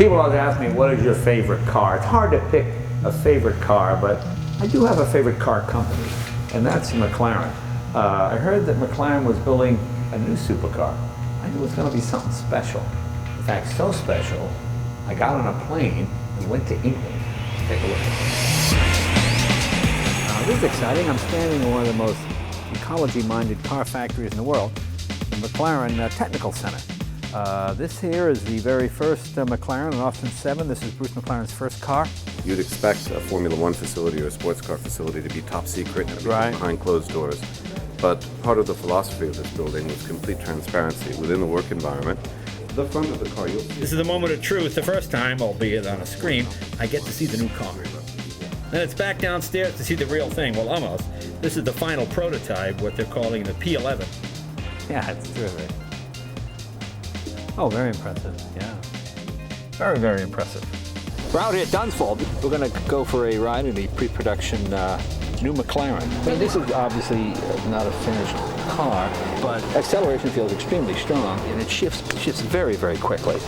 People always ask me, what is your favorite car? It's hard to pick a favorite car, but I do have a favorite car company, and that's McLaren. I heard that McLaren was building a new supercar. I knew it was going to be something special. In fact, so special, I got on a plane and went to England to take a look. This is exciting. I'm standing in one of the most ecology-minded car factories in the world, the McLaren Technical Center. This here is the very first McLaren, an Austin 7. This is Bruce McLaren's first car. You'd expect a Formula One facility or a sports car facility to be top secret and behind closed doors. But part of the philosophy of this building was complete transparency within the work environment. The front of the car, you'll see. This is the moment of truth. The first time, albeit on a screen, I get to see the new car. Then it's back downstairs to see the real thing. Well, almost. This is the final prototype, what they're calling the P11. Yeah, it's terrific. Oh, very impressive, yeah. Very, very impressive. We're out here at Dunsfold. We're going to go for a ride in the pre-production new McLaren. I mean, this is obviously not a finished car, but acceleration feels extremely strong, and it shifts very, very quickly. A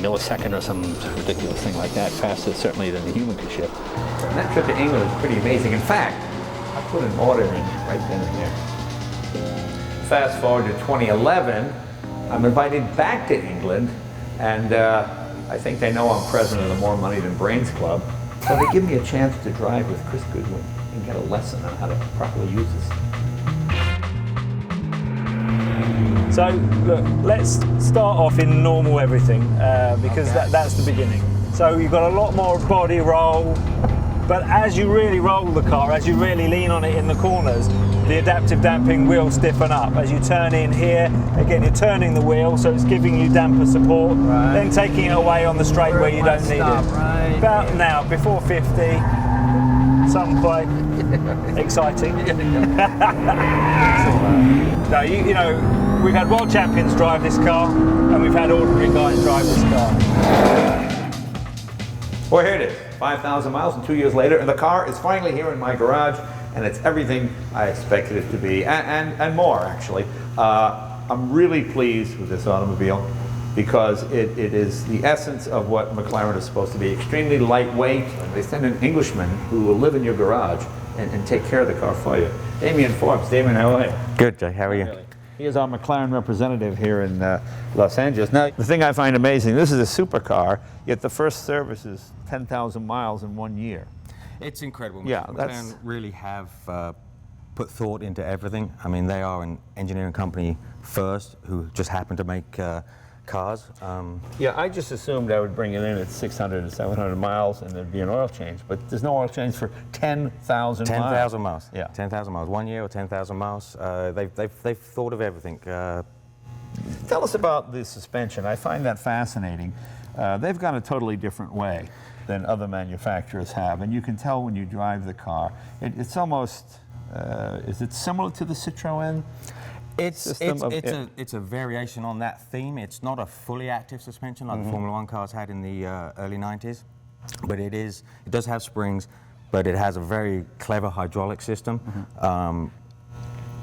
millisecond or some ridiculous thing like that, faster certainly than the human can shift. And that trip to England was pretty amazing. In fact, I put an order in right then and there. Fast forward to 2011, I'm invited back to England, and I think they know I'm president of the More Money Than Brains Club, so they give me a chance to drive with Chris Goodwin and get a lesson on how to properly use this. So, look, let's start off in normal everything, because that's the beginning. So you've got a lot more body roll, but as you really roll the car, as you really lean on it in the corners, the adaptive damping will stiffen up. As you turn in here, again, you're turning the wheel, so it's giving you damper support, then taking it away on the straight where you don't need it. Right. About now, before 50, some quite exciting. No, you know, we've had world champions drive this car, and we've had ordinary guys drive this car. Well, here it is, 5,000 miles and 2 years later, and the car is finally here in my garage, and it's everything I expected it to be, and more, actually. I'm really pleased with this automobile because it is the essence of what McLaren is supposed to be. Extremely lightweight. They send an Englishman who will live in your garage and take care of the car for you. Damian Forbes. Damian, how are you? Good, Jay. How are you? He is our McLaren representative here in Los Angeles. Now, the thing I find amazing, this is a supercar, yet the first service is 10,000 miles in 1 year. It's incredible. Yeah, McLaren really have put thought into everything. I mean, they are an engineering company first who just happen to make cars. Yeah, I just assumed I would bring it in at 600 to 700 miles and there'd be an oil change, but there's no oil change for 10,000 miles. 10,000 miles. Yeah. 10,000 miles. 1 year or 10,000 miles. They've thought of everything. Tell us about the suspension. I find that fascinating. They've gone a totally different way than other manufacturers have, and you can tell when you drive the car. It's almost, is it similar to the Citroën? It's a variation on that theme. It's not a fully active suspension like the Formula One cars had in the early 90s, but it does have springs, but it has a very clever hydraulic system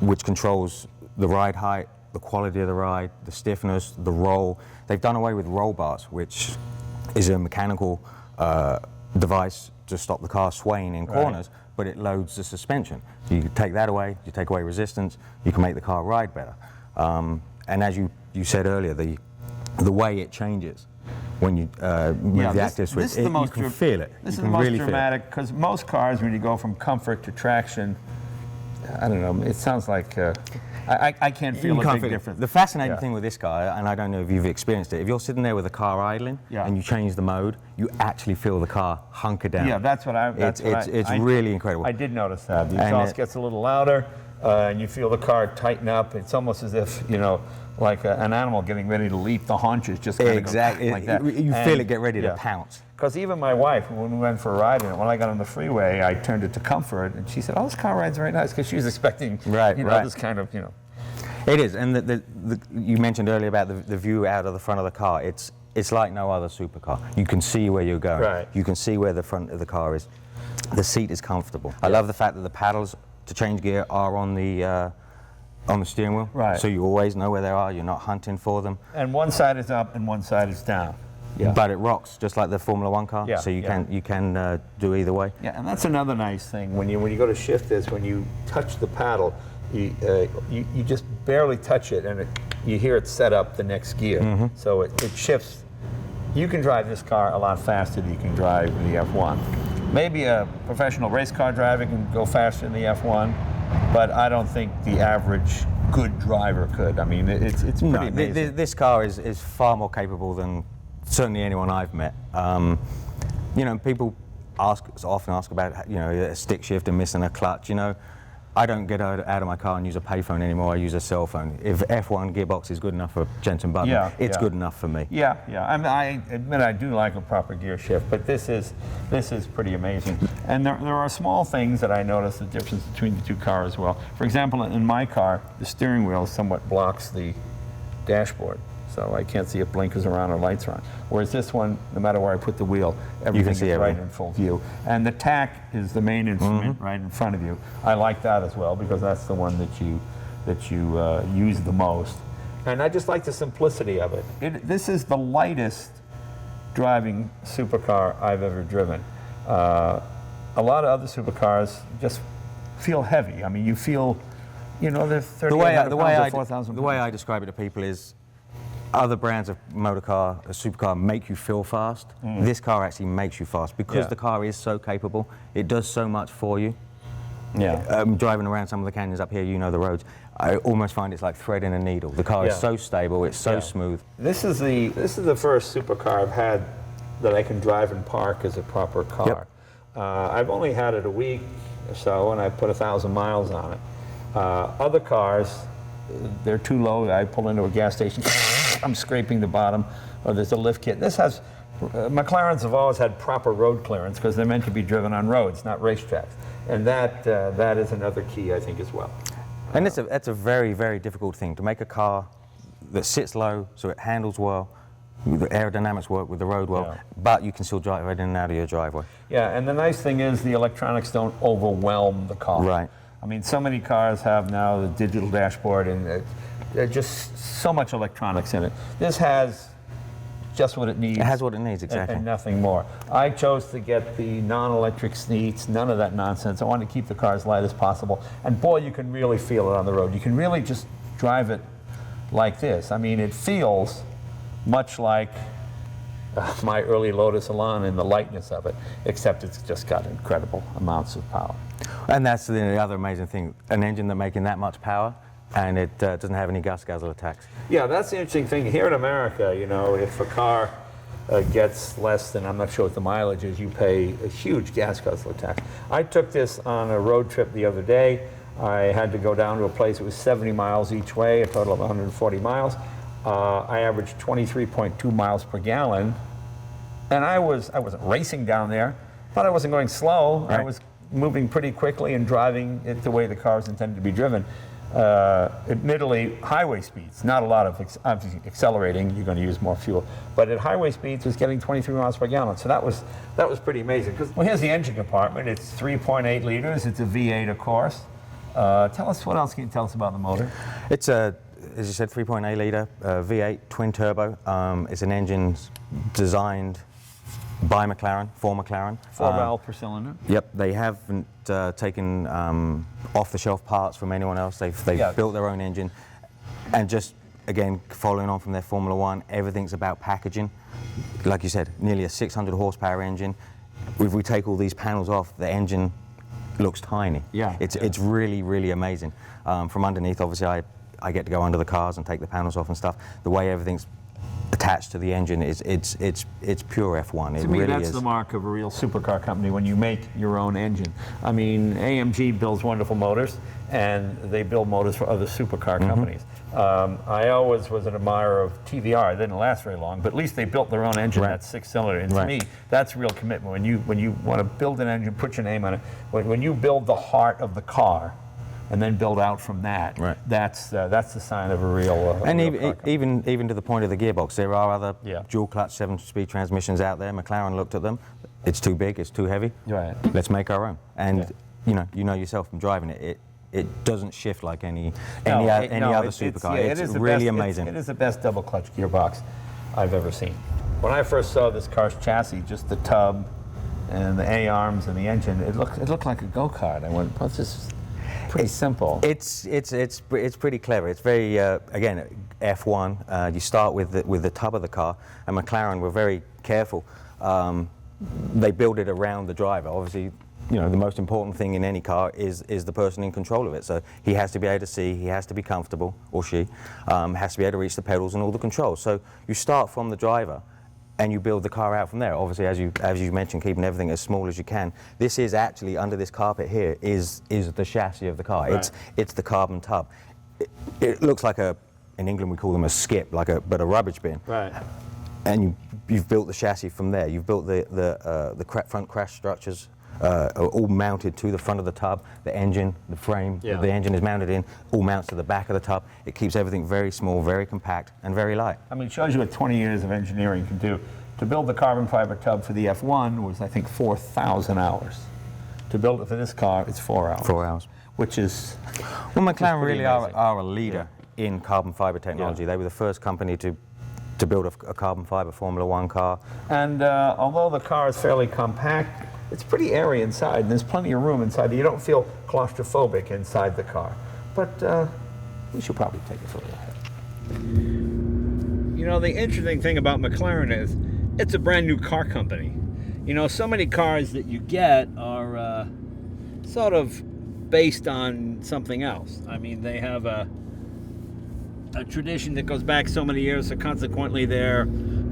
which controls the ride height, the quality of the ride, the stiffness, the roll. They've done away with roll bars, which is a mechanical device to stop the car swaying in corners, but it loads the suspension. So you take that away, you take away resistance, you can make the car ride better. And as you said earlier, the way it changes when you move the active switch, you can feel it. This is the most dramatic, because most cars, when you go from comfort to traction, I don't know, it sounds like I can't feel a big difference. The fascinating thing with this car, and I don't know if you've experienced it, if you're sitting there with the car idling and you change the mode, you actually feel the car hunker down. Yeah, that's what it's really incredible. I did notice that. The exhaust gets a little louder, and you feel the car tighten up. It's almost as if, you know, like an animal getting ready to leap, the haunches just kind of go like that. You feel it get ready to pounce. Because even my wife, when we went for a ride in it, when I got on the freeway, I turned it to comfort, and she said, "Oh, this car ride's very nice," because she was expecting, this kind of, It is, and you mentioned earlier about the view out of the front of the car. It's like no other supercar. You can see where you're going. Right. You can see where the front of the car is. The seat is comfortable. I love the fact that the paddles to change gear are on the steering wheel. Right. So you always know where they are. You're not hunting for them. And one side is up and one side is down. Yeah. But it rocks just like the Formula One car. Yeah, So you yeah. can do either way. Yeah, and that's another nice thing when you go to shift this. When you touch the paddle, you just barely touch it, and you hear it set up the next gear. So it shifts. You can drive this car a lot faster than you can drive the F1. Maybe a professional race car driver can go faster than the F1, but I don't think the average good driver could. I mean, it's pretty amazing. This car is far more capable than certainly anyone I've met. You know, people often ask about, you know, a stick shift and missing a clutch. You know, I don't get out of my car and use a payphone anymore. I use a cell phone. If F1 gearbox is good enough for Jensen Button, it's good enough for me. Yeah. I mean, I admit I do like a proper gear shift, but this is pretty amazing. And there are small things that I notice the difference between the two cars as well. For example, in my car, the steering wheel somewhat blocks the dashboard, so I can't see if blinkers are on or lights are on. Whereas this one, no matter where I put the wheel, everything is right in full view. And the tack is the main instrument right in front of you. I like that as well because that's the one that you use the most. And I just like the simplicity of it. This is the lightest driving supercar I've ever driven. A lot of other supercars just feel heavy. I mean, you feel, you know, they're 3,800 pounds or 4,000 pounds. The way I describe it to people is, other brands of motor car, a supercar, make you feel fast. This car actually makes you fast because the car is so capable. It does so much for you. Yeah. Driving around some of the canyons up here, you know the roads. I almost find it's like threading a needle. The car is so stable, it's so smooth. This is the first supercar I've had that I can drive and park as a proper car. Yep. I've only had it a week or so, and I put 1,000 miles on it. Other cars, they're too low. I pull into a gas station, I'm scraping the bottom, or there's a lift kit. This has, McLarens have always had proper road clearance because they're meant to be driven on roads, not racetracks. And that is another key, I think, as well. And that's a very, very difficult thing, to make a car that sits low so it handles well, the aerodynamics work with the road well, but you can still drive right in and out of your driveway. Yeah, and the nice thing is the electronics don't overwhelm the car. Right. I mean, so many cars have now the digital dashboard, and there's just so much electronics in it. This has just what it needs. It has what it needs, exactly. And nothing more. I chose to get the non-electric seats, none of that nonsense. I wanted to keep the car as light as possible. And boy, you can really feel it on the road. You can really just drive it like this. I mean, it feels much like my early Lotus Elan in the lightness of it, except it's just got incredible amounts of power. And that's the other amazing thing, an engine that's making that much power, and it doesn't have any gas guzzle attacks. Yeah, that's the interesting thing. Here in America, you know, if a car gets less than, I'm not sure what the mileage is, you pay a huge gas guzzler tax. I took this on a road trip the other day. I had to go down to a place that was 70 miles each way, a total of 140 miles. I averaged 23.2 miles per gallon, and I wasn't racing down there, but I wasn't going slow. Right. I was moving pretty quickly and driving it the way the car is intended to be driven. Admittedly, highway speeds, not a lot of obviously accelerating, you're going to use more fuel, but at highway speeds was getting 23 miles per gallon, so that was pretty amazing. Well, here's the engine compartment. It's 3.8 liters. It's a V8, of course. Tell us, what else can you tell us about the motor? It's a, as you said, 3.8 liter V8 twin turbo. It's an engine designed by McLaren, for McLaren. 4 valve per cylinder. Yep, they haven't taken off-the-shelf parts from anyone else. They've built their own engine, and just again following on from their Formula One, everything's about packaging. Like you said, nearly a 600 horsepower engine. If we take all these panels off, the engine looks tiny. Yeah, it's really, really amazing. From underneath, obviously, I get to go under the cars and take the panels off and stuff. The way everything's attached to the engine is it's pure F1. To me, that's the mark of a real supercar company, when you make your own engine. I mean, AMG builds wonderful motors, and they build motors for other supercar companies. I always was an admirer of TVR. It didn't last very long, but at least they built their own engine, that 6-cylinder. And to me, that's real commitment. When you want to build an engine, put your name on it. When you build the heart of the car, and then build out from that. Right. That's the sign of a real. And real even to the point of the gearbox, there are other Yeah. dual clutch 7-speed transmissions out there. McLaren looked at them. It's too big. It's too heavy. Right. Let's make our own. And you know yourself from driving it. It doesn't shift like any other supercar. It's really amazing. It is the best double clutch gearbox I've ever seen. When I first saw this car's chassis, just the tub and the A-arms and the engine, it looked like a go-kart. I went, well, this is pretty simple. It's pretty clever. It's very again F1. You start with the tub of the car, and McLaren were very careful. They build it around the driver. Obviously, you know, the most important thing in any car is the person in control of it. So he has to be able to see, he has to be comfortable, or she has to be able to reach the pedals and all the controls. So you start from the driver, and you build the car out from there. Obviously, as you mentioned, keeping everything as small as you can. This is actually, under this carpet here, is the chassis of the car. Right. It's the carbon tub. It looks like in England we call them a skip, but a rubbish bin. Right. And you've built the chassis from there. You've built the front crash structures, are all mounted to the front of the tub. The engine, the frame, Yeah. the engine is mounted in, all mounts to the back of the tub. It keeps everything very small, very compact, and very light. I mean, it shows you what 20 years of engineering can do. To build the carbon fiber tub for the F1 was, I think, 4,000 hours. To build it for this car, it's 4 hours. 4 hours. Which is, Well, McLaren pretty really amazing. are a leader in carbon fiber technology. Yeah. They were the first company to build a carbon fiber Formula One car. and although the car is fairly compact, it's pretty airy inside, and there's plenty of room inside. You don't feel claustrophobic inside the car. But we should probably take it for a ride. You know, the interesting thing about McLaren is it's a brand new car company. You know, so many cars that you get are sort of based on something else. I mean, they have a tradition that goes back so many years, so consequently they're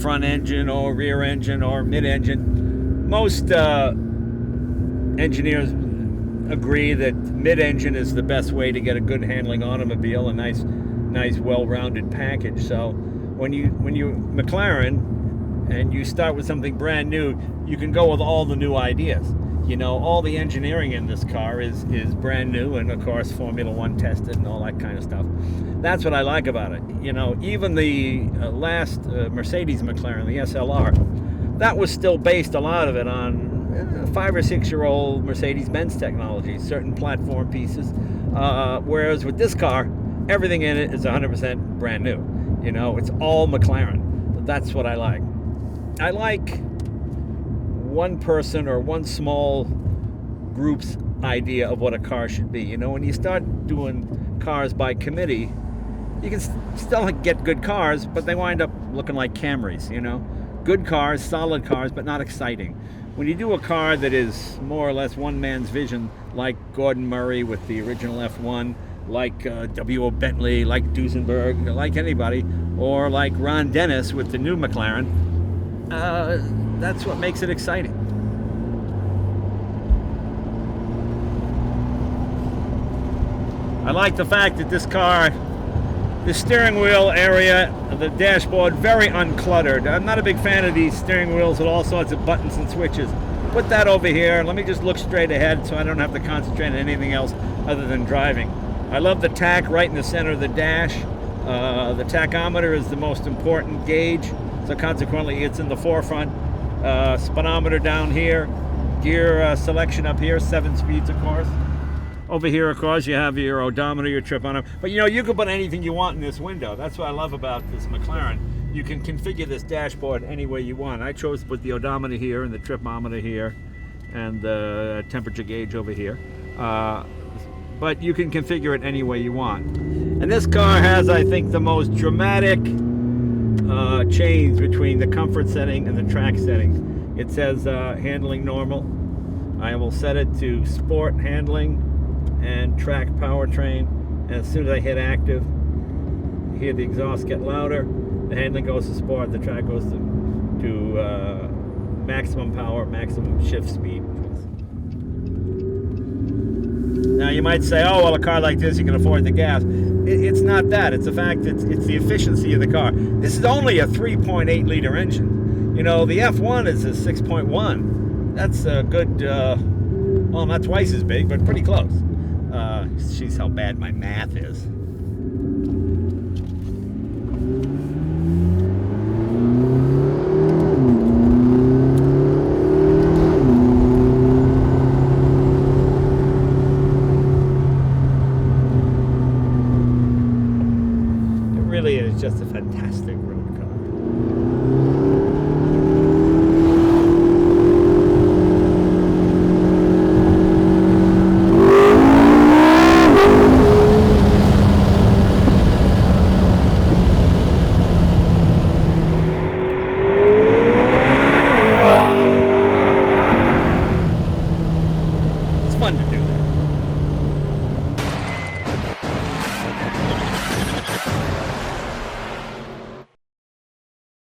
front engine or rear engine or mid-engine. Most engineers agree that mid-engine is the best way to get a good handling automobile, a nice well-rounded package. So when you McLaren and you start with something brand new, you can go with all the new ideas. You know, all the engineering in this car is brand new, and of course Formula One tested and all that kind of stuff. That's what I like about it. You know, even the last Mercedes McLaren, the SLR, that was still based, a lot of it, on 5 or 6 year old Mercedes-Benz technology, certain platform pieces. Whereas with this car, everything in it is 100% brand new. You know, it's all McLaren. That's what I like. I like one person or one small group's idea of what a car should be. You know, when you start doing cars by committee, you can still get good cars, but they wind up looking like Camrys, you know. Good cars, solid cars, but not exciting. When you do a car that is more or less one man's vision, like Gordon Murray with the original F1, like W.O. Bentley, like Duesenberg, like anybody, or like Ron Dennis with the new McLaren, that's what makes it exciting. I like the fact that this car, the steering wheel area, the dashboard, very uncluttered. I'm not a big fan of these steering wheels with all sorts of buttons and switches. Put that over here. Let me just look straight ahead so I don't have to concentrate on anything else other than driving. I love the tach right in the center of the dash. The tachometer is the most important gauge, so consequently it's in the forefront. Speedometer down here. Gear selection up here, 7 speeds, of course. Over here, of course, you have your odometer, your trip on it. But you know, you can put anything you want in this window. That's what I love about this McLaren. You can configure this dashboard any way you want. I chose to put the odometer here and the tripometer here and the temperature gauge over here. But you can configure it any way you want. And this car has, I think, the most dramatic change between the comfort setting and the track settings. It says handling normal. I will set it to sport handling and track powertrain, and as soon as I hit active, you hear the exhaust get louder, the handling goes to sport, the track goes to maximum power, maximum shift speed. Now you might say, oh well, a car like this you can afford the gas. It's not that, it's the fact that it's the efficiency of the car. This is only a 3.8 liter engine. You know, the F1 is a 6.1. That's a good, well, not twice as big, but pretty close. She's how bad my math is. It really is just a fantastic road car. fun to do.